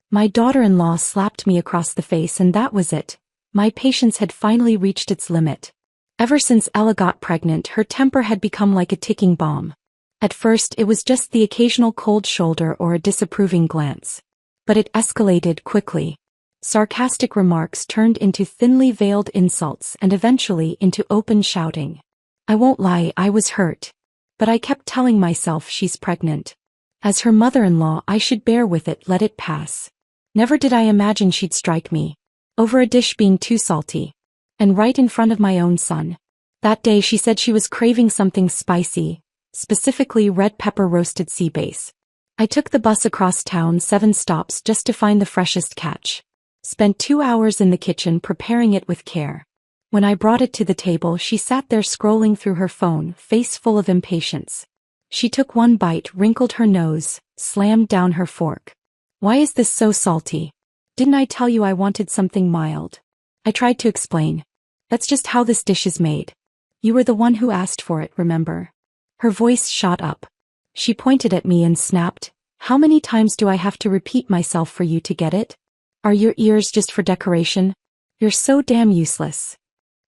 My daughter-in-law slapped me across the face and that was it. My patience had finally reached its limit. Ever since Ella got pregnant, her temper had become like a ticking bomb. At first it was just the occasional cold shoulder or a disapproving glance. But it escalated quickly. Sarcastic remarks turned into thinly veiled insults and eventually into open shouting. I won't lie, I was hurt. But I kept telling myself she's pregnant. As her mother-in-law, I should bear with it, let it pass. Never did I imagine she'd strike me. Over a dish being too salty. And right in front of my own son. That day she said she was craving something spicy, specifically red pepper roasted sea bass. I took the bus across town 7 stops just to find the freshest catch. Spent 2 hours in the kitchen preparing it with care. When I brought it to the table, she sat there scrolling through her phone, face full of impatience. She took one bite, wrinkled her nose, slammed down her fork. Why is this so salty? Didn't I tell you I wanted something mild? I tried to explain. That's just how this dish is made. You were the one who asked for it, remember? Her voice shot up. She pointed at me and snapped, "How many times do I have to repeat myself for you to get it? Are your ears just for decoration? You're so damn useless."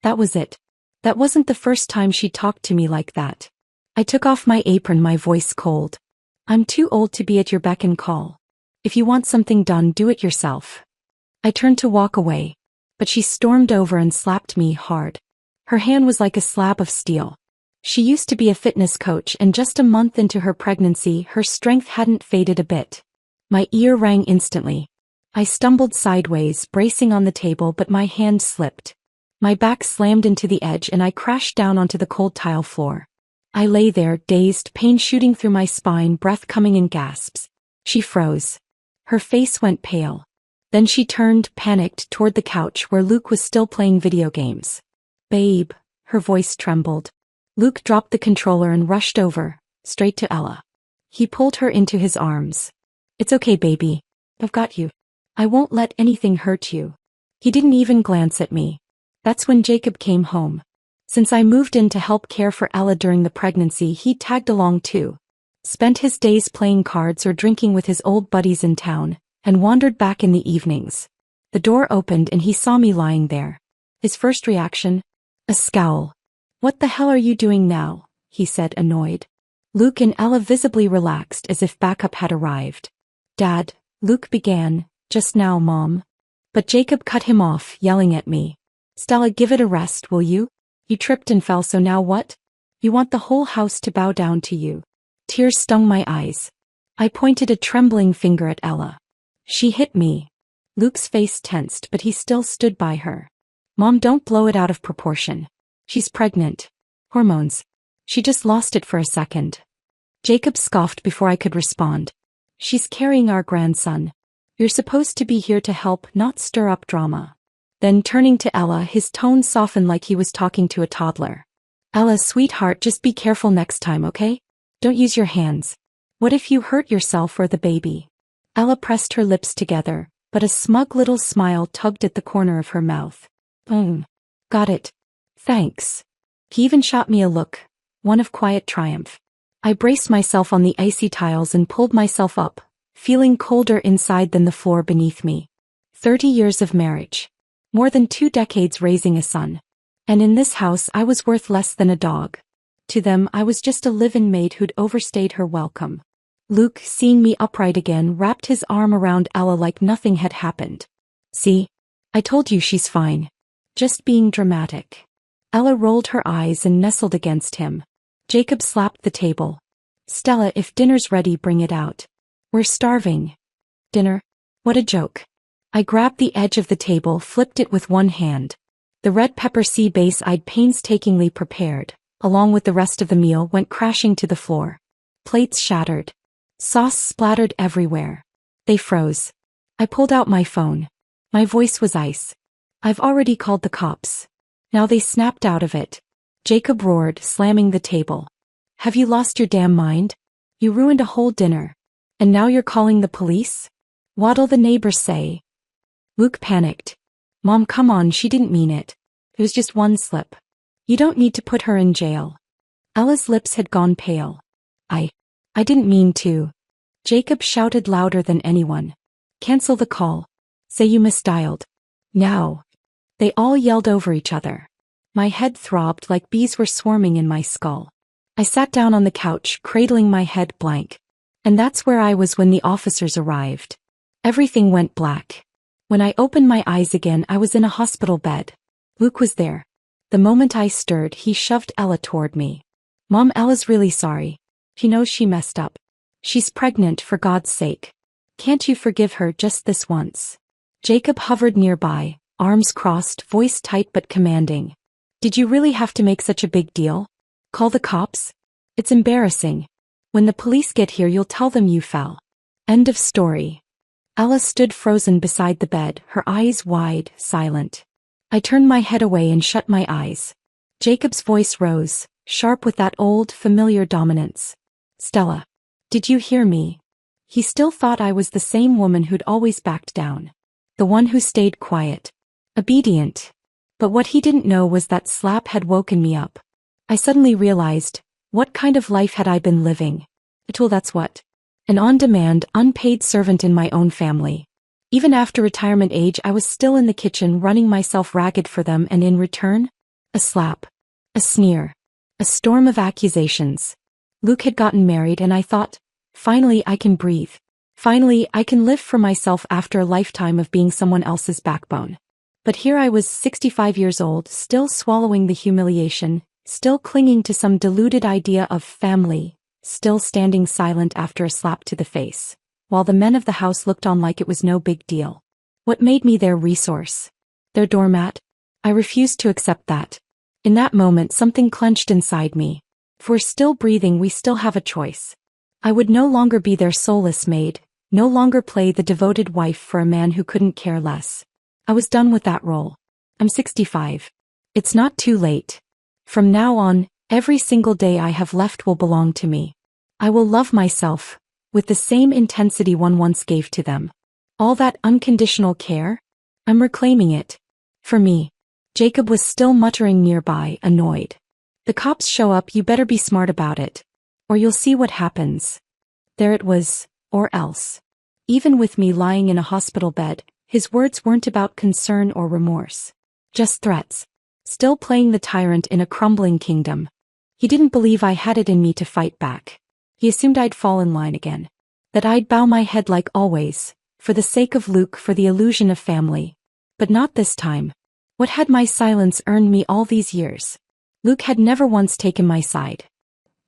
That was it. That wasn't the first time she talked to me like that. I took off my apron, my voice cold. I'm too old to be at your beck and call. If you want something done, do it yourself. I turned to walk away, but she stormed over and slapped me hard. Her hand was like a slab of steel. She used to be a fitness coach and just a month into her pregnancy, her strength hadn't faded a bit. My ear rang instantly. I stumbled sideways, bracing on the table, but my hand slipped. My back slammed into the edge and I crashed down onto the cold tile floor. I lay there, dazed, pain shooting through my spine, breath coming in gasps. She froze. Her face went pale. Then she turned, panicked, toward the couch where Luke was still playing video games. "Babe," her voice trembled. Luke dropped the controller and rushed over, straight to Ella. He pulled her into his arms. "It's okay, baby. I've got you. I won't let anything hurt you." He didn't even glance at me. That's when Jacob came home. Since I moved in to help care for Ella during the pregnancy, he tagged along too. Spent his days playing cards or drinking with his old buddies in town, and wandered back in the evenings. The door opened and he saw me lying there. His first reaction? A scowl. "What the hell are you doing now?" he said, annoyed. Luke and Ella visibly relaxed as if backup had arrived. "Dad," Luke began, "just now, Mom." But Jacob cut him off, yelling at me. "Stella, give it a rest, will you? You tripped and fell, so now what? You want the whole house to bow down to you." Tears stung my eyes. I pointed a trembling finger at Ella. "She hit me." Luke's face tensed, but he still stood by her. "Mom, don't blow it out of proportion. She's pregnant. Hormones. She just lost it for a second." Jacob scoffed before I could respond. "She's carrying our grandson. You're supposed to be here to help, not stir up drama." Then turning to Ella, his tone softened like he was talking to a toddler. "Ella, sweetheart, just be careful next time, okay? Don't use your hands. What if you hurt yourself or the baby?" Ella pressed her lips together, but a smug little smile tugged at the corner of her mouth. Got it. Thanks." He even shot me a look, one of quiet triumph. I braced myself on the icy tiles and pulled myself up, feeling colder inside than the floor beneath me. 30 years of marriage. More than 2 decades raising a son. And in this house I was worth less than a dog. To them I was just a live-in maid who'd overstayed her welcome. Luke, seeing me upright again, wrapped his arm around Ella like nothing had happened. "See? I told you she's fine. Just being dramatic." Ella rolled her eyes and nestled against him. Jacob slapped the table. "Stella, if dinner's ready, bring it out. We're starving." "Dinner? What a joke." I grabbed the edge of the table, flipped it with one hand. The red pepper sea bass I'd painstakingly prepared, along with the rest of the meal, went crashing to the floor. Plates shattered. Sauce splattered everywhere. They froze. I pulled out my phone. My voice was ice. "I've already called the cops." Now they snapped out of it. Jacob roared, slamming the table. "Have you lost your damn mind? You ruined a whole dinner. And now you're calling the police? What'll the neighbors say?" Luke panicked. "Mom, come on, she didn't mean it. It was just one slip. You don't need to put her in jail." Ella's lips had gone pale. I didn't mean to." Jacob shouted louder than anyone. Cancel the call. Say you misdialed. Now. They all yelled over each other. My head throbbed like bees were swarming in my skull. I sat down on the couch, cradling my head blank. And that's where I was when the officers arrived. Everything went black. When I opened my eyes again, I was in a hospital bed. Luke was there. The moment I stirred, he shoved Ella toward me. Mom, Ella's really sorry. She knows she messed up. She's pregnant, for God's sake. Can't you forgive her just this once? Jacob hovered nearby, arms crossed, voice tight but commanding. Did you really have to make such a big deal? Call the cops? It's embarrassing. When the police get here, you'll tell them you fell. End of story. Ella stood frozen beside the bed, her eyes wide, silent. I turned my head away and shut my eyes. Jacob's voice rose, sharp with that old, familiar dominance. Stella. Did you hear me? He still thought I was the same woman who'd always backed down. The one who stayed quiet. Obedient. But what he didn't know was that slap had woken me up. I suddenly realized, what kind of life had I been living? That's what. An on-demand, unpaid servant in my own family. Even after retirement age, I was still in the kitchen running myself ragged for them, and in return? A slap. A sneer. A storm of accusations. Luke had gotten married and I thought, finally I can breathe. Finally I can live for myself after a lifetime of being someone else's backbone. But here I was 65 years old, still swallowing the humiliation, still clinging to some deluded idea of family, still standing silent after a slap to the face, while the men of the house looked on like it was no big deal. What made me their resource? Their doormat? I refused to accept that. In that moment something clenched inside me. If we're still breathing, we still have a choice. I would no longer be their soulless maid, no longer play the devoted wife for a man who couldn't care less. I was done with that role. I'm 65. It's not too late. From now on, every single day I have left will belong to me. I will love myself, with the same intensity one once gave to them. All that unconditional care? I'm reclaiming it. For me. Jacob was still muttering nearby, annoyed. The cops show up, you better be smart about it. Or you'll see what happens. There it was, or else. Even with me lying in a hospital bed, his words weren't about concern or remorse. Just threats. Still playing the tyrant in a crumbling kingdom. He didn't believe I had it in me to fight back. He assumed I'd fall in line again. That I'd bow my head like always, for the sake of Luke, for the illusion of family. But not this time. What had my silence earned me all these years? Luke had never once taken my side.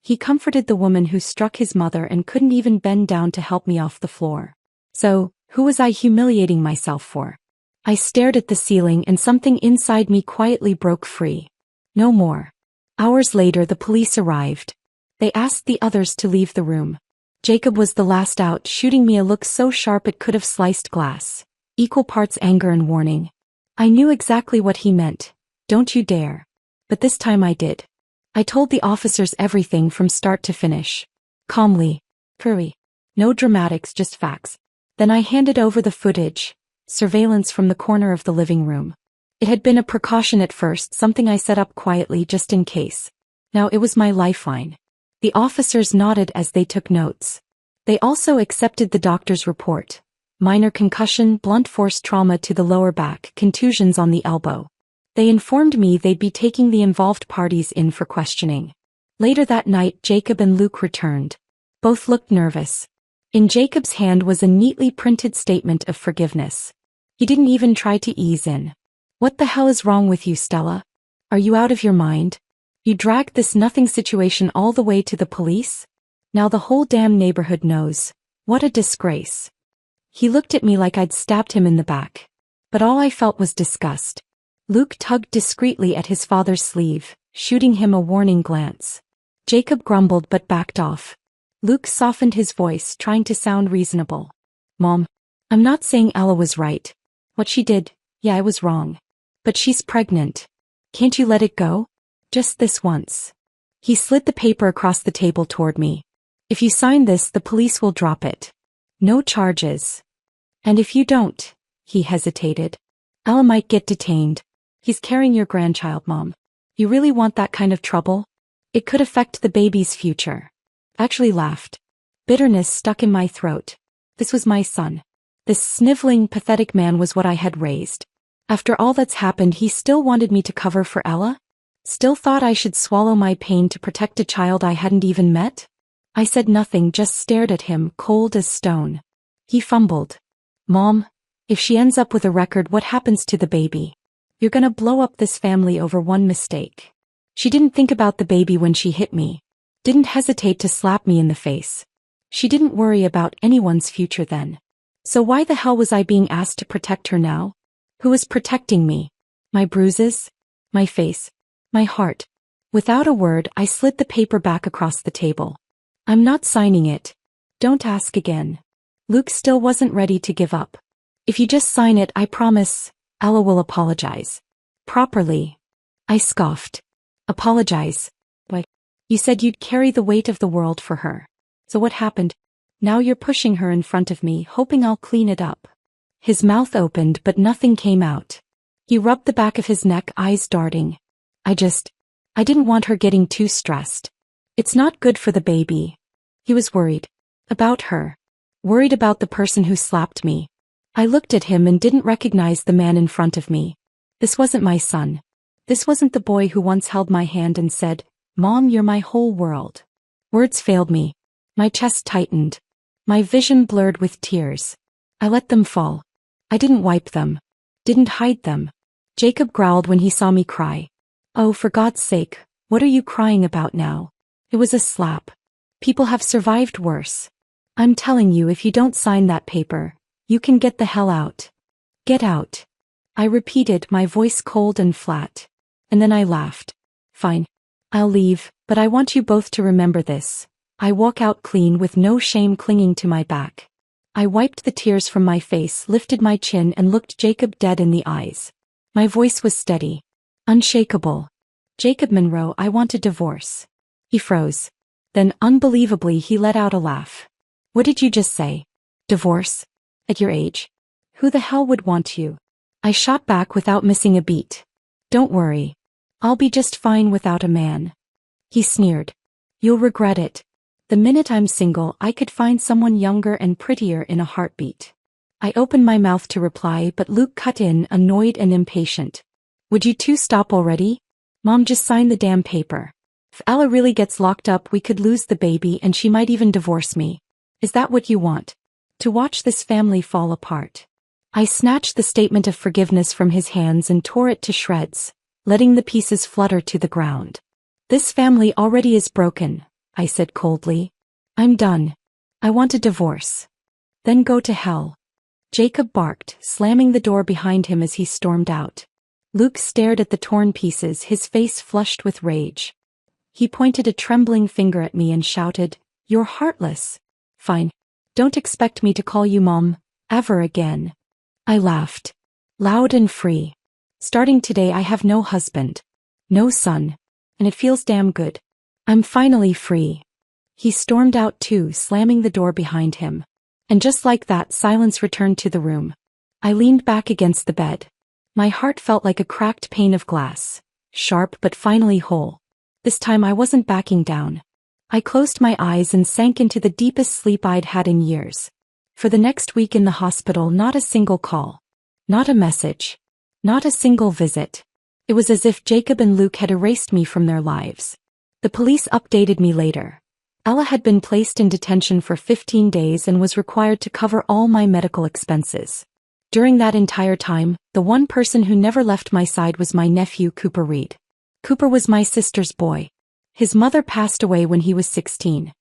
He comforted the woman who struck his mother and couldn't even bend down to help me off the floor. So, who was I humiliating myself for? I stared at the ceiling and something inside me quietly broke free. No more. Hours later the police arrived. They asked the others to leave the room. Jacob was the last out, shooting me a look so sharp it could have sliced glass. Equal parts anger and warning. I knew exactly what he meant. Don't you dare. But this time I did. I told the officers everything from start to finish. Calmly. Curry. No dramatics, just facts. Then I handed over the footage. Surveillance from the corner of the living room. It had been a precaution at first, something I set up quietly just in case. Now it was my lifeline. The officers nodded as they took notes. They also accepted the doctor's report. Minor concussion, blunt force trauma to the lower back, contusions on the elbow. They informed me they'd be taking the involved parties in for questioning. Later that night Jacob and Luke returned. Both looked nervous. In Jacob's hand was a neatly printed statement of forgiveness. He didn't even try to ease in. What the hell is wrong with you, Stella? Are you out of your mind? You dragged this nothing situation all the way to the police? Now the whole damn neighborhood knows. What a disgrace. He looked at me like I'd stabbed him in the back. But all I felt was disgust. Luke tugged discreetly at his father's sleeve, shooting him a warning glance. Jacob grumbled but backed off. Luke softened his voice, trying to sound reasonable. Mom, I'm not saying Ella was right. What she did, yeah, I was wrong. But she's pregnant. Can't you let it go? Just this once. He slid the paper across the table toward me. If you sign this, the police will drop it. No charges. And if you don't, he hesitated. Ella might get detained. He's carrying your grandchild, Mom. You really want that kind of trouble? It could affect the baby's future. I actually laughed. Bitterness stuck in my throat. This was my son. This sniveling, pathetic man was what I had raised. After all that's happened, he still wanted me to cover for Ella? Still thought I should swallow my pain to protect a child I hadn't even met? I said nothing, just stared at him, cold as stone. He fumbled. Mom, if she ends up with a record, what happens to the baby? You're gonna blow up this family over one mistake. She didn't think about the baby when she hit me. Didn't hesitate to slap me in the face. She didn't worry about anyone's future then. So why the hell was I being asked to protect her now? Who was protecting me? My bruises? My face? My heart? Without a word, I slid the paper back across the table. I'm not signing it. Don't ask again. Luke still wasn't ready to give up. If you just sign it, I promise, Ella will apologize. Properly. I scoffed. Apologize? Why? You said you'd carry the weight of the world for her. So what happened? Now you're pushing her in front of me, hoping I'll clean it up. His mouth opened, but nothing came out. He rubbed the back of his neck, eyes darting. I didn't want her getting too stressed. It's not good for the baby. He was worried. About her. Worried about the person who slapped me. I looked at him and didn't recognize the man in front of me. This wasn't my son. This wasn't the boy who once held my hand and said, "Mom, you're my whole world." Words failed me. My chest tightened. My vision blurred with tears. I let them fall. I didn't wipe them. Didn't hide them. Jacob growled when he saw me cry. Oh, for God's sake, what are you crying about now? It was a slap. People have survived worse. I'm telling you, if you don't sign that paper, you can get the hell out. Get out. I repeated, my voice cold and flat. And then I laughed. Fine. I'll leave, but I want you both to remember this. I walk out clean with no shame clinging to my back. I wiped the tears from my face, lifted my chin and looked Jacob dead in the eyes. My voice was steady. Unshakable. Jacob Monroe, I want a divorce. He froze. Then, unbelievably, he let out a laugh. What did you just say? Divorce? At your age? Who the hell would want you? I shot back without missing a beat. Don't worry. I'll be just fine without a man. He sneered. You'll regret it. The minute I'm single, I could find someone younger and prettier in a heartbeat. I opened my mouth to reply, but Luke cut in, annoyed and impatient. Would you two stop already? Mom, just sign the damn paper. If Ella really gets locked up, we could lose the baby and she might even divorce me. Is that what you want? To watch this family fall apart? I snatched the statement of forgiveness from his hands and tore it to shreds, letting the pieces flutter to the ground. This family already is broken, I said coldly. I'm done. I want a divorce. Then go to hell. Jacob barked, slamming the door behind him as he stormed out. Luke stared at the torn pieces, his face flushed with rage. He pointed a trembling finger at me and shouted, You're heartless. Fine. Don't expect me to call you Mom, ever again. I laughed. Loud and free. Starting today I have no husband. No son. And it feels damn good. I'm finally free. He stormed out too, slamming the door behind him. And just like that, silence returned to the room. I leaned back against the bed. My heart felt like a cracked pane of glass. Sharp but finally whole. This time I wasn't backing down. I closed my eyes and sank into the deepest sleep I'd had in years. For the next week in the hospital, not a single call. Not a message. Not a single visit. It was as if Jacob and Luke had erased me from their lives. The police updated me later. Ella had been placed in detention for 15 days and was required to cover all my medical expenses. During that entire time, the one person who never left my side was my nephew Cooper Reed. Cooper was my sister's boy. His mother passed away when he was 16.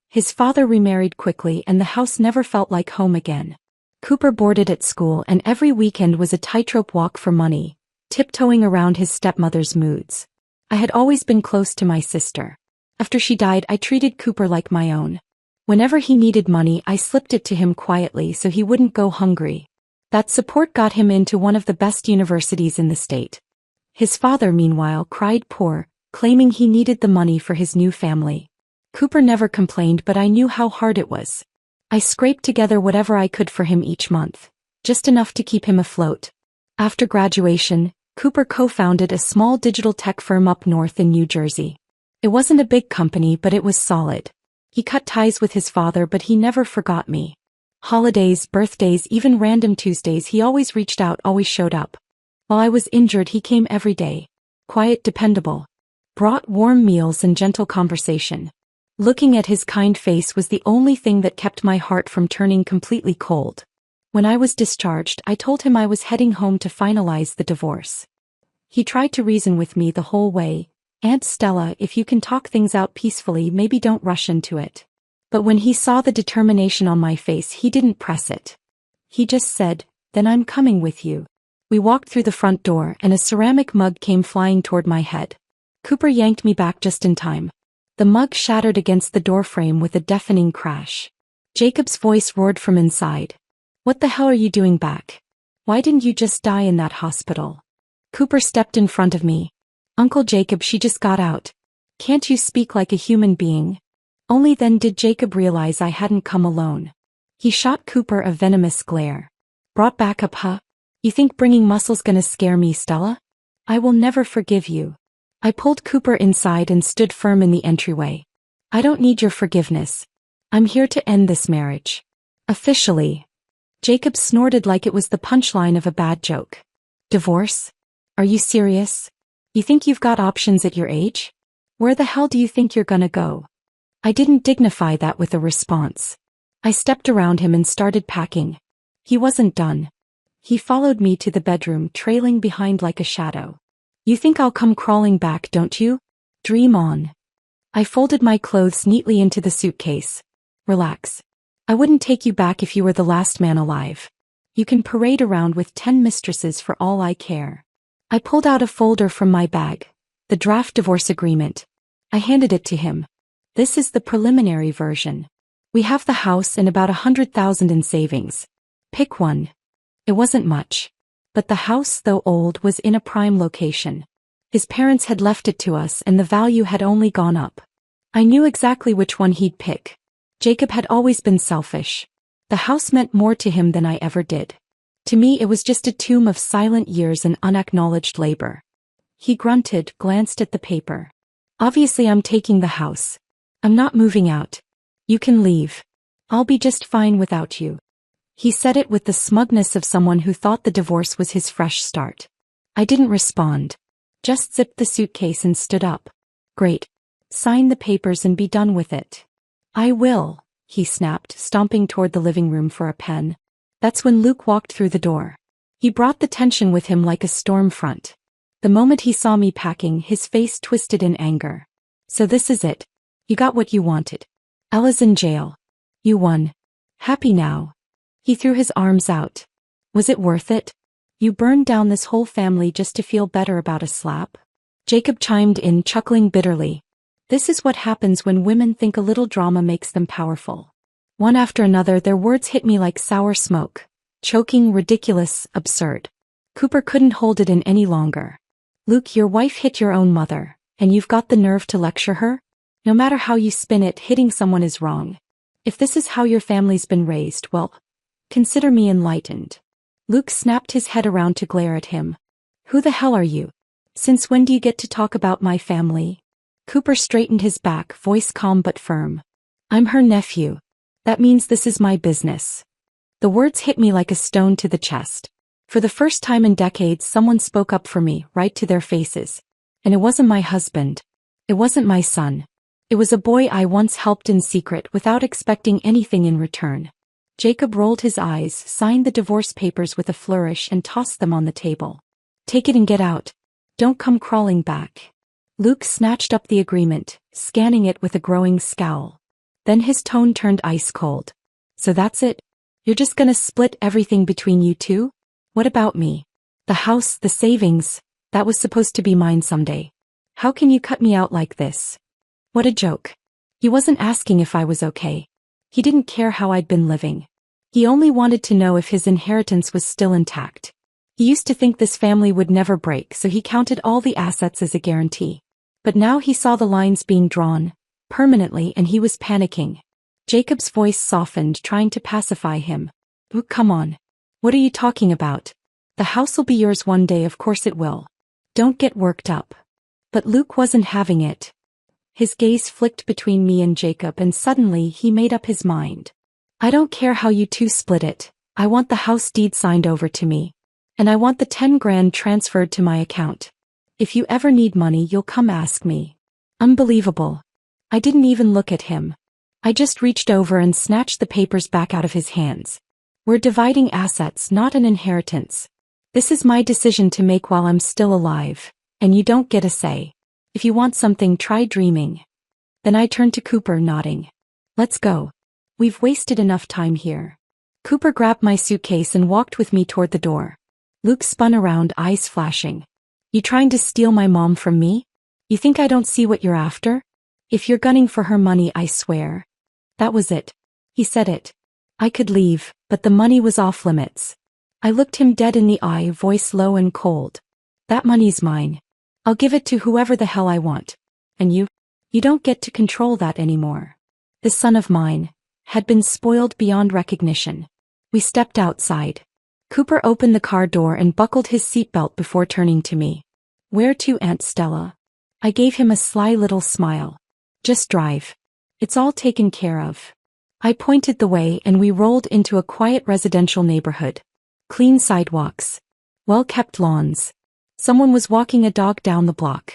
His father remarried quickly and the house never felt like home again. Cooper boarded at school and every weekend was a tightrope walk for money, tiptoeing around his stepmother's moods. I had always been close to my sister. After she died, I treated Cooper like my own. Whenever he needed money, I slipped it to him quietly so he wouldn't go hungry. That support got him into one of the best universities in the state. His father, meanwhile, cried poor, claiming he needed the money for his new family. Cooper never complained, but I knew how hard it was. I scraped together whatever I could for him each month, just enough to keep him afloat. After graduation, Cooper co-founded a small digital tech firm up north in New Jersey. It wasn't a big company, but it was solid. He cut ties with his father, but he never forgot me. Holidays, birthdays, even random Tuesdays, he always reached out, always showed up. While I was injured, he came every day. Quiet, dependable. Brought warm meals and gentle conversation. Looking at his kind face was the only thing that kept my heart from turning completely cold. When I was discharged, I told him I was heading home to finalize the divorce. He tried to reason with me the whole way. Aunt Stella, if you can talk things out peacefully, maybe don't rush into it. But when he saw the determination on my face, he didn't press it. He just said, "Then I'm coming with you." We walked through the front door and a ceramic mug came flying toward my head. Cooper yanked me back just in time. The mug shattered against the doorframe with a deafening crash. Jacob's voice roared from inside. "What the hell are you doing back? Why didn't you just die in that hospital?" Cooper stepped in front of me. "Uncle Jacob, she just got out. Can't you speak like a human being?" Only then did Jacob realize I hadn't come alone. He shot Cooper a venomous glare. "Brought back up, huh? You think bringing muscle's gonna scare me, Stella? I will never forgive you." I pulled Cooper inside and stood firm in the entryway. "I don't need your forgiveness. I'm here to end this marriage. Officially." Jacob snorted like it was the punchline of a bad joke. "Divorce? Are you serious? You think you've got options at your age? Where the hell do you think you're gonna go?" I didn't dignify that with a response. I stepped around him and started packing. He wasn't done. He followed me to the bedroom, trailing behind like a shadow. "You think I'll come crawling back, don't you? Dream on." I folded my clothes neatly into the suitcase. "Relax. I wouldn't take you back if you were the last man alive. You can parade around with 10 mistresses for all I care." I pulled out a folder from my bag. The draft divorce agreement. I handed it to him. "This is the preliminary version. We have the house and about 100,000 in savings. Pick one." It wasn't much. But the house, though old, was in a prime location. His parents had left it to us and the value had only gone up. I knew exactly which one he'd pick. Jacob had always been selfish. The house meant more to him than I ever did. To me it was just a tomb of silent years and unacknowledged labor. He grunted, glanced at the paper. "Obviously I'm taking the house. I'm not moving out. You can leave. I'll be just fine without you." He said it with the smugness of someone who thought the divorce was his fresh start. I didn't respond. Just zipped the suitcase and stood up. "Great. Sign the papers and be done with it." "I will," he snapped, stomping toward the living room for a pen. That's when Luke walked through the door. He brought the tension with him like a storm front. The moment he saw me packing, his face twisted in anger. "So this is it. You got what you wanted. Ella's in jail. You won. Happy now?" He threw his arms out. "Was it worth it? You burned down this whole family just to feel better about a slap?" Jacob chimed in, chuckling bitterly. "This is what happens when women think a little drama makes them powerful." One after another their words hit me like sour smoke. Choking, ridiculous, absurd. Cooper couldn't hold it in any longer. "Luke, your wife hit your own mother, and you've got the nerve to lecture her? No matter how you spin it, hitting someone is wrong. If this is how your family's been raised, well, consider me enlightened." Luke snapped his head around to glare at him. "Who the hell are you? Since when do you get to talk about my family?" Cooper straightened his back, voice calm but firm. "I'm her nephew. That means this is my business." The words hit me like a stone to the chest. For the first time in decades, someone spoke up for me, right to their faces. And it wasn't my husband. It wasn't my son. It was a boy I once helped in secret without expecting anything in return. Jacob rolled his eyes, signed the divorce papers with a flourish and tossed them on the table. "Take it and get out. Don't come crawling back." Luke snatched up the agreement, scanning it with a growing scowl. Then his tone turned ice cold. "So that's it? You're just gonna split everything between you two? What about me? The house, the savings, that was supposed to be mine someday. How can you cut me out like this?" What a joke. He wasn't asking if I was okay. He didn't care how I'd been living. He only wanted to know if his inheritance was still intact. He used to think this family would never break, so he counted all the assets as a guarantee. But now he saw the lines being drawn, permanently, and he was panicking. Jacob's voice softened, trying to pacify him. "Oh, come on. What are you talking about? The house will be yours one day, of course it will. Don't get worked up." But Luke wasn't having it. His gaze flicked between me and Jacob and suddenly he made up his mind. I don't care how you two split it. I want the house deed signed over to me. And I want the 10 grand transferred to my account. If you ever need money, you'll come ask me. Unbelievable. I didn't even look at him. I just reached over and snatched the papers back out of his hands. We're dividing assets, not an inheritance. This is my decision to make while I'm still alive, and you don't get a say. If you want something, try dreaming. Then I turned to Cooper, nodding. Let's go. We've wasted enough time here. Cooper grabbed my suitcase and walked with me toward the door. Luke spun around, eyes flashing. You trying to steal my mom from me? You think I don't see what you're after? If you're gunning for her money, I swear. That was it. He said it. I could leave, but the money was off limits. I looked him dead in the eye, voice low and cold. That money's mine. I'll give it to whoever the hell I want. And you don't get to control that anymore. This son of mine had been spoiled beyond recognition. We stepped outside. Cooper opened the car door and buckled his seatbelt before turning to me. Where to, Aunt Stella? I gave him a sly little smile. Just drive. It's all taken care of. I pointed the way and we rolled into a quiet residential neighborhood. Clean sidewalks. Well-kept lawns. Someone was walking a dog down the block.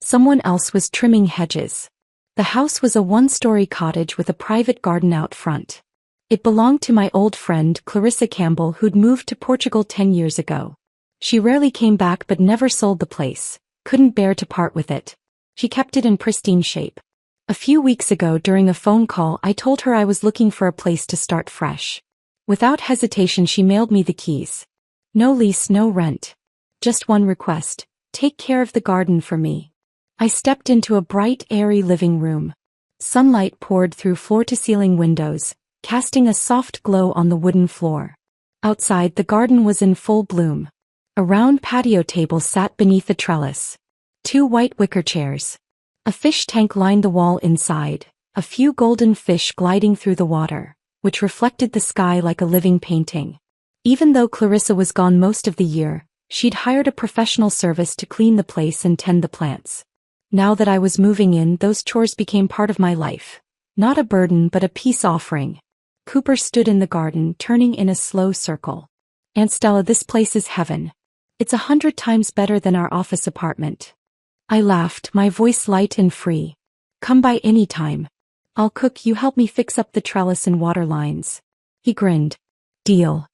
Someone else was trimming hedges. The house was a one-story cottage with a private garden out front. It belonged to my old friend Clarissa Campbell, who'd moved to Portugal 10 years ago. She rarely came back but never sold the place, couldn't bear to part with it. She kept it in pristine shape. A few weeks ago during a phone call, I told her I was looking for a place to start fresh. Without hesitation, she mailed me the keys. No lease, no rent. Just one request: take care of the garden for me. I stepped into a bright, airy living room. Sunlight poured through floor-to-ceiling windows, casting a soft glow on the wooden floor. Outside, the garden was in full bloom. A round patio table sat beneath a trellis. 2 white wicker chairs. A fish tank lined the wall inside, a few golden fish gliding through the water, which reflected the sky like a living painting. Even though Clarissa was gone most of the year, she'd hired a professional service to clean the place and tend the plants. Now that I was moving in, those chores became part of my life. Not a burden but a peace offering. Cooper stood in the garden, turning in a slow circle. Aunt Stella, this place is heaven. It's 100 times better than our office apartment. I laughed, my voice light and free. Come by any time. I'll cook, you help me fix up the trellis and water lines. He grinned. Deal.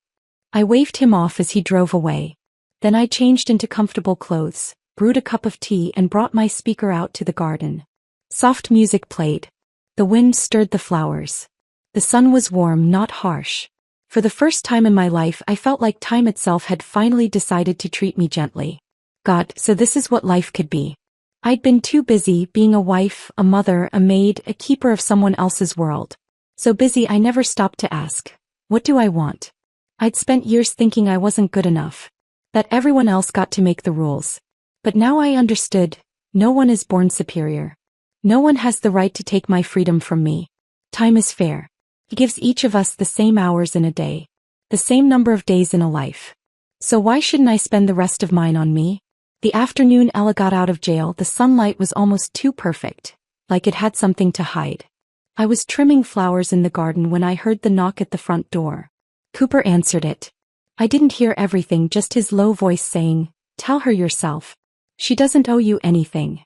I waved him off as he drove away. Then I changed into comfortable clothes, brewed a cup of tea and brought my speaker out to the garden. Soft music played. The wind stirred the flowers. The sun was warm, not harsh. For the first time in my life, I felt like time itself had finally decided to treat me gently. God, so this is what life could be. I'd been too busy being a wife, a mother, a maid, a keeper of someone else's world. So busy I never stopped to ask, what do I want? I'd spent years thinking I wasn't good enough, that everyone else got to make the rules. But now I understood, no one is born superior. No one has the right to take my freedom from me. Time is fair. He gives each of us the same hours in a day, the same number of days in a life. So why shouldn't I spend the rest of mine on me? The afternoon Ella got out of jail, the sunlight was almost too perfect, like it had something to hide. I was trimming flowers in the garden when I heard the knock at the front door. Cooper answered it. I didn't hear everything, just his low voice saying, "Tell her yourself. She doesn't owe you anything."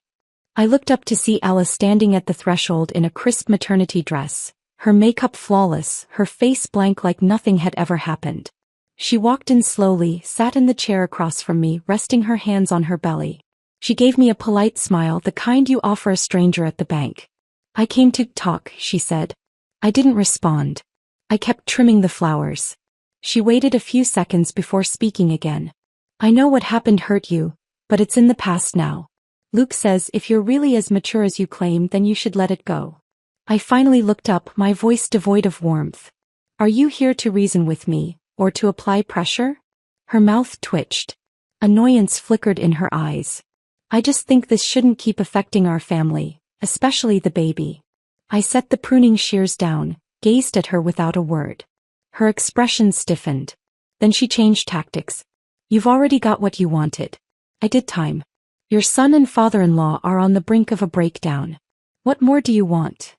I looked up to see Ella standing at the threshold in a crisp maternity dress, her makeup flawless, her face blank like nothing had ever happened. She walked in slowly, sat in the chair across from me, resting her hands on her belly. She gave me a polite smile, the kind you offer a stranger at the bank. I came to talk, she said. I didn't respond. I kept trimming the flowers. She waited a few seconds before speaking again. I know what happened hurt you, but it's in the past now. Luke says if you're really as mature as you claim, then you should let it go. I finally looked up, my voice devoid of warmth. Are you here to reason with me, or to apply pressure? Her mouth twitched. Annoyance flickered in her eyes. I just think this shouldn't keep affecting our family, especially the baby. I set the pruning shears down, gazed at her without a word. Her expression stiffened. Then she changed tactics. You've already got what you wanted. I did time. Your son and father-in-law are on the brink of a breakdown. What more do you want?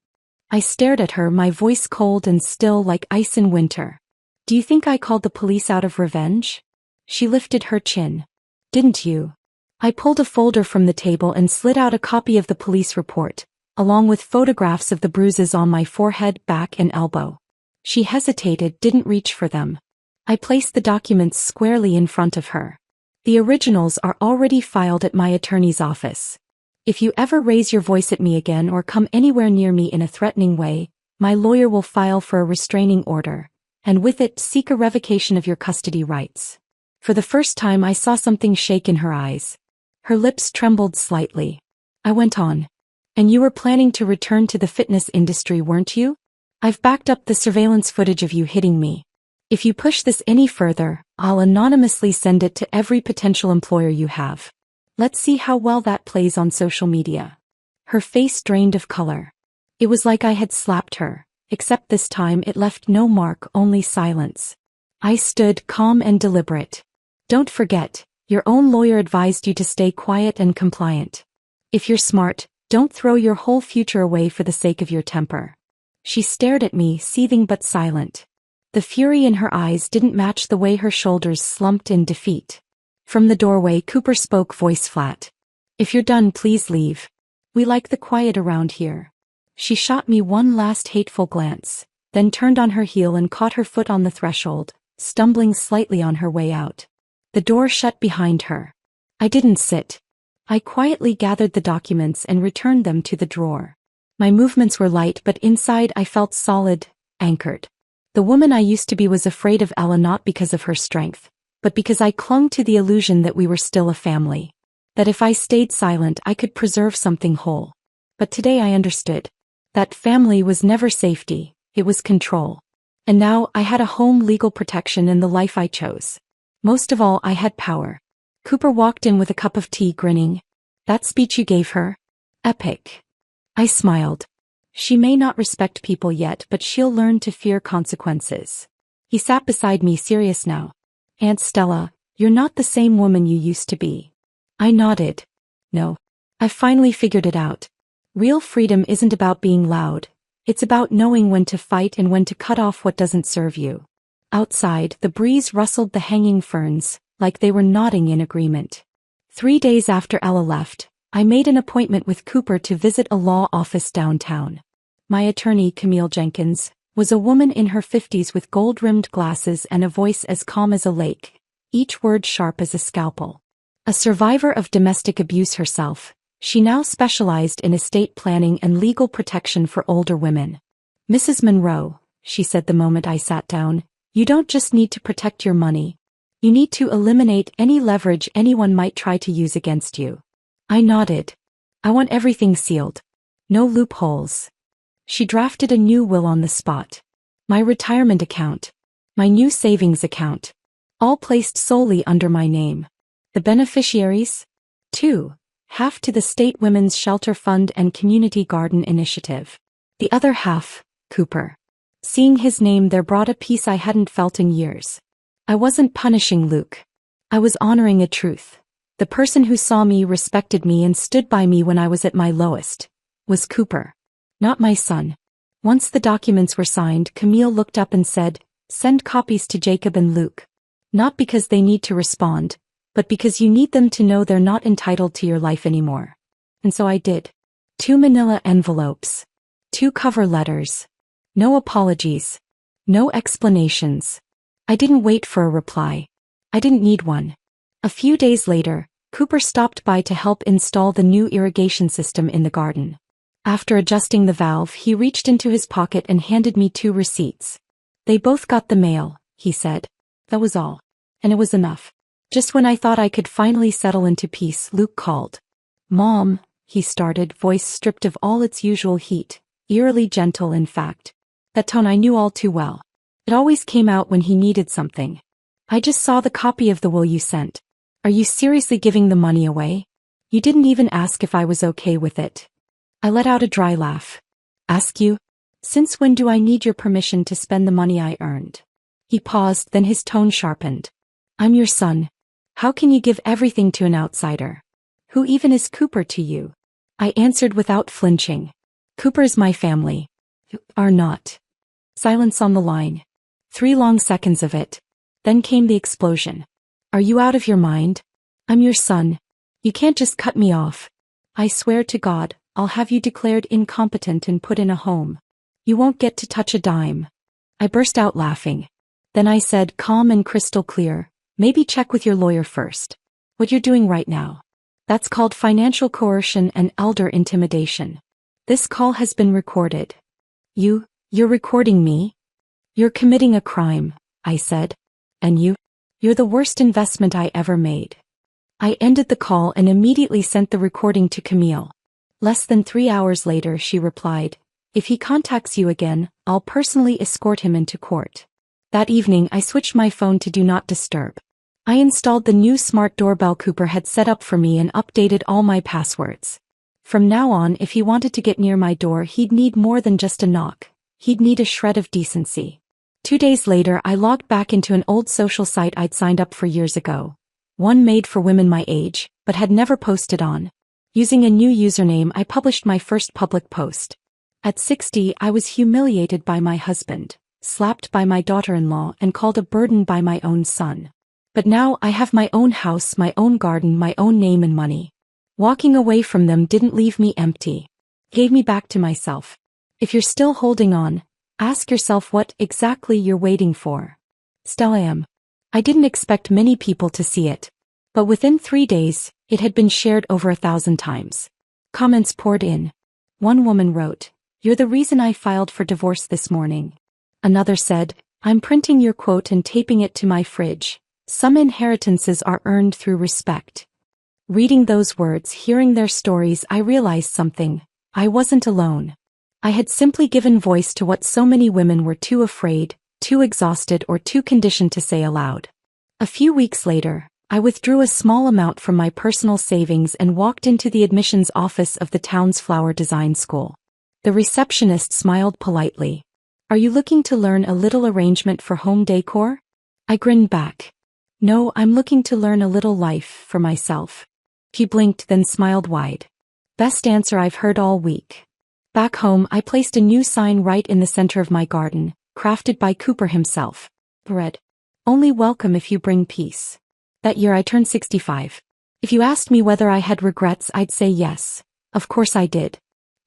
I stared at her, my voice cold and still like ice in winter. Do you think I called the police out of revenge? She lifted her chin. Didn't you? I pulled a folder from the table and slid out a copy of the police report, along with photographs of the bruises on my forehead, back, and elbow. She hesitated, didn't reach for them. I placed the documents squarely in front of her. The originals are already filed at my attorney's office. If you ever raise your voice at me again or come anywhere near me in a threatening way, my lawyer will file for a restraining order, and with it seek a revocation of your custody rights. For the first time I saw something shake in her eyes. Her lips trembled slightly. I went on. And you were planning to return to the fitness industry, weren't you? I've backed up the surveillance footage of you hitting me. If you push this any further, I'll anonymously send it to every potential employer you have. Let's see how well that plays on social media. Her face drained of color. It was like I had slapped her, except this time it left no mark, only silence. I stood calm and deliberate. Don't forget, your own lawyer advised you to stay quiet and compliant. If you're smart, don't throw your whole future away for the sake of your temper. She stared at me, seething but silent. The fury in her eyes didn't match the way her shoulders slumped in defeat. From the doorway, Cooper spoke, voice flat. If you're done, please leave. We like the quiet around here. She shot me one last hateful glance, then turned on her heel and caught her foot on the threshold, stumbling slightly on her way out. The door shut behind her. I didn't sit. I quietly gathered the documents and returned them to the drawer. My movements were light, but inside I felt solid, anchored. The woman I used to be was afraid of Ella, not because of her strength, but because I clung to the illusion that we were still a family. That if I stayed silent I could preserve something whole. But today I understood. That family was never safety, it was control. And now I had a home, legal protection, and the life I chose. Most of all, I had power. Cooper walked in with a cup of tea, grinning. That speech you gave her? Epic. I smiled. She may not respect people yet, but she'll learn to fear consequences. He sat beside me, serious now. Aunt Stella, you're not the same woman you used to be. I nodded. No. I've finally figured it out. Real freedom isn't about being loud. It's about knowing when to fight and when to cut off what doesn't serve you. Outside, the breeze rustled the hanging ferns, like they were nodding in agreement. 3 days after Ella left, I made an appointment with Cooper to visit a law office downtown. My attorney, Camille Jenkins, was a woman in her 50s with gold-rimmed glasses and a voice as calm as a lake, each word sharp as a scalpel. A survivor of domestic abuse herself, she now specialized in estate planning and legal protection for older women. Mrs. Monroe, she said the moment I sat down, you don't just need to protect your money. You need to eliminate any leverage anyone might try to use against you. I nodded. I want everything sealed. No loopholes. She drafted a new will on the spot. My retirement account. My new savings account. All placed solely under my name. The beneficiaries? 2. Half to the State Women's Shelter Fund and Community Garden Initiative. The other half, Cooper. Seeing his name there brought a peace I hadn't felt in years. I wasn't punishing Luke. I was honoring a truth. The person who saw me, respected me, and stood by me when I was at my lowest was Cooper. Not my son. Once the documents were signed, Camille looked up and said, "Send copies to Jacob and Luke. Not because they need to respond, but because you need them to know they're not entitled to your life anymore." And so I did. 2 manila envelopes. 2 cover letters. No apologies. No explanations. I didn't wait for a reply. I didn't need one. A few days later, Cooper stopped by to help install the new irrigation system in the garden. After adjusting the valve, he reached into his pocket and handed me 2 receipts. They both got the mail, he said. That was all. And it was enough. Just when I thought I could finally settle into peace, Luke called. "Mom," he started, voice stripped of all its usual heat, eerily gentle in fact. That tone I knew all too well. It always came out when he needed something. "I just saw the copy of the will you sent. Are you seriously giving the money away? You didn't even ask if I was okay with it." I let out a dry laugh. "Ask you? Since when do I need your permission to spend the money I earned?" He paused, then his tone sharpened. "I'm your son. How can you give everything to an outsider? Who even is Cooper to you?" I answered without flinching. "Cooper is my family. Are not. Silence on the line. 3 long seconds of it. Then came the explosion. Are you out of your mind? I'm your son. You can't just cut me off. I swear to God, I'll have you declared incompetent and put in a home. You won't get to touch a dime. I burst out laughing. Then I said, calm and crystal clear, maybe check with your lawyer first. What you're doing right now. That's called financial coercion and elder intimidation. This call has been recorded. You're recording me? You're committing a crime, I said. And you're the worst investment I ever made. I ended the call and immediately sent the recording to Camille. Less than 3 hours later she replied, if he contacts you again, I'll personally escort him into court. That evening I switched my phone to Do Not Disturb. I installed the new smart doorbell Cooper had set up for me and updated all my passwords. From now on, if he wanted to get near my door, he'd need more than just a knock. He'd need a shred of decency. 2 days later I logged back into an old social site I'd signed up for years ago. One made for women my age, but had never posted on. Using a new username I published my first public post. At 60 I was humiliated by my husband, slapped by my daughter-in-law and called a burden by my own son. But now I have my own house, my own garden, my own name and money. Walking away from them didn't leave me empty. Gave me back to myself. If you're still holding on, ask yourself what exactly you're waiting for. Stella M. I didn't expect many people to see it. But within 3 days, it had been shared over 1,000 times. Comments poured in. One woman wrote, "You're the reason I filed for divorce this morning." Another said, "I'm printing your quote and taping it to my fridge. Some inheritances are earned through respect." Reading those words, hearing their stories, I realized something. I wasn't alone. I had simply given voice to what so many women were too afraid, too exhausted, or too conditioned to say aloud. A few weeks later, I withdrew a small amount from my personal savings and walked into the admissions office of the town's flower design school. The receptionist smiled politely. "Are you looking to learn a little arrangement for home decor?" I grinned back. "No, I'm looking to learn a little life for myself." He blinked, then smiled wide. "Best answer I've heard all week." Back home, I placed a new sign right in the center of my garden, crafted by Cooper himself. Read, "Only welcome if you bring peace." That year I turned 65. If you asked me whether I had regrets, I'd say yes. Of course I did.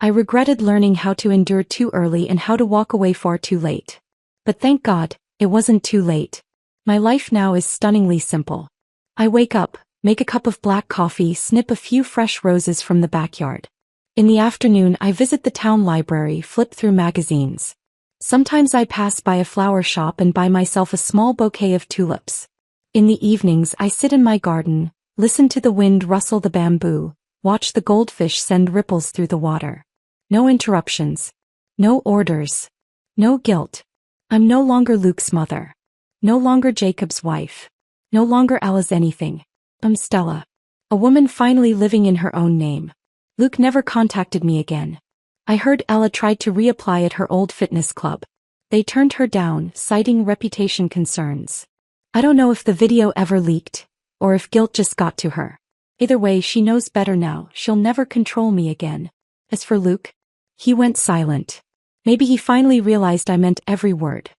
I regretted learning how to endure too early and how to walk away far too late. But thank God, it wasn't too late. My life now is stunningly simple. I wake up, make a cup of black coffee, snip a few fresh roses from the backyard. In the afternoon I visit the town library, flip through magazines. Sometimes I pass by a flower shop and buy myself a small bouquet of tulips. In the evenings I sit in my garden, listen to the wind rustle the bamboo, watch the goldfish send ripples through the water. No interruptions. No orders. No guilt. I'm no longer Luke's mother. No longer Jacob's wife. No longer Ella's anything. I'm Stella. A woman finally living in her own name. Luke never contacted me again. I heard Ella tried to reapply at her old fitness club. They turned her down, citing reputation concerns. I don't know if the video ever leaked, or if guilt just got to her. Either way, she knows better now. She'll never control me again. As for Luke, he went silent. Maybe he finally realized I meant every word.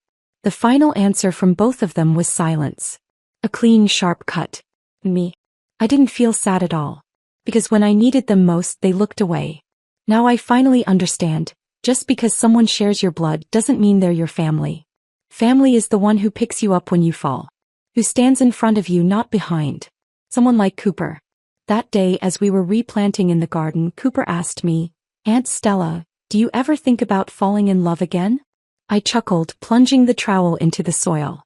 The final answer from both of them was silence. A clean, sharp cut. Me. I didn't feel sad at all. Because when I needed them most, they looked away. Now I finally understand, just because someone shares your blood doesn't mean they're your family. Family is the one who picks you up when you fall. Who stands in front of you, not behind. Someone like Cooper. That day as we were replanting in the garden, Cooper asked me, "Aunt Stella, do you ever think about falling in love again?" I chuckled, plunging the trowel into the soil.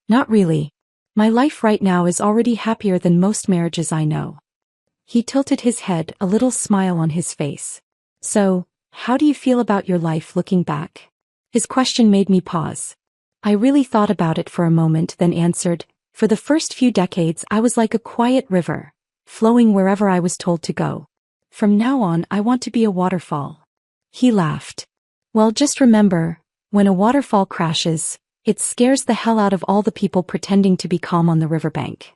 "Not really. My life right now is already happier than most marriages I know." He tilted his head, a little smile on his face. "So, how do you feel about your life looking back?" His question made me pause. I really thought about it for a moment, then answered, "For the first few decades I was like a quiet river, flowing wherever I was told to go. From now on I want to be a waterfall." He laughed. "Well, just remember, when a waterfall crashes, it scares the hell out of all the people pretending to be calm on the riverbank."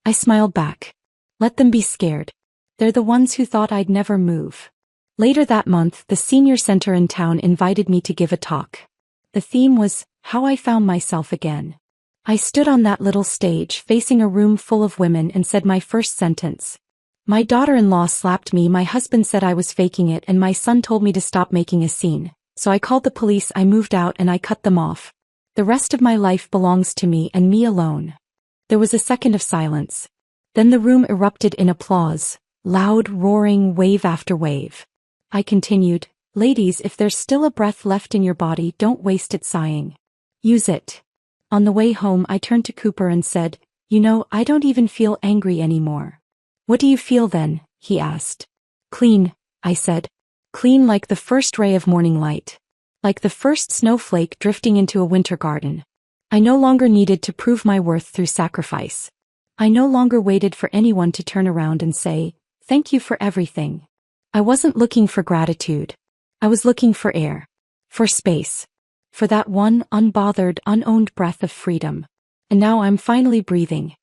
I smiled back. "Let them be scared. They're the ones who thought I'd never move. Later that month, the senior center in town invited me to give a talk. The theme was, How I Found Myself Again. I stood on that little stage facing a room full of women and said my first sentence. My daughter-in-law slapped me, my husband said I was faking it, and my son told me to stop making a scene. So I called the police, I moved out, and I cut them off. The rest of my life belongs to me and me alone. There was a second of silence. Then the room erupted in applause, loud, roaring, wave after wave. I continued, Ladies, if there's still a breath left in your body, don't waste it sighing. Use it. On the way home, I turned to Cooper and said, I don't even feel angry anymore. What do you feel then? He asked. Clean, I said. Clean like the first ray of morning light. Like the first snowflake drifting into a winter garden. I no longer needed to prove my worth through sacrifice. I no longer waited for anyone to turn around and say, Thank you for everything. I wasn't looking for gratitude. I was looking for air. For space. For that one unbothered, unowned breath of freedom. And now I'm finally breathing.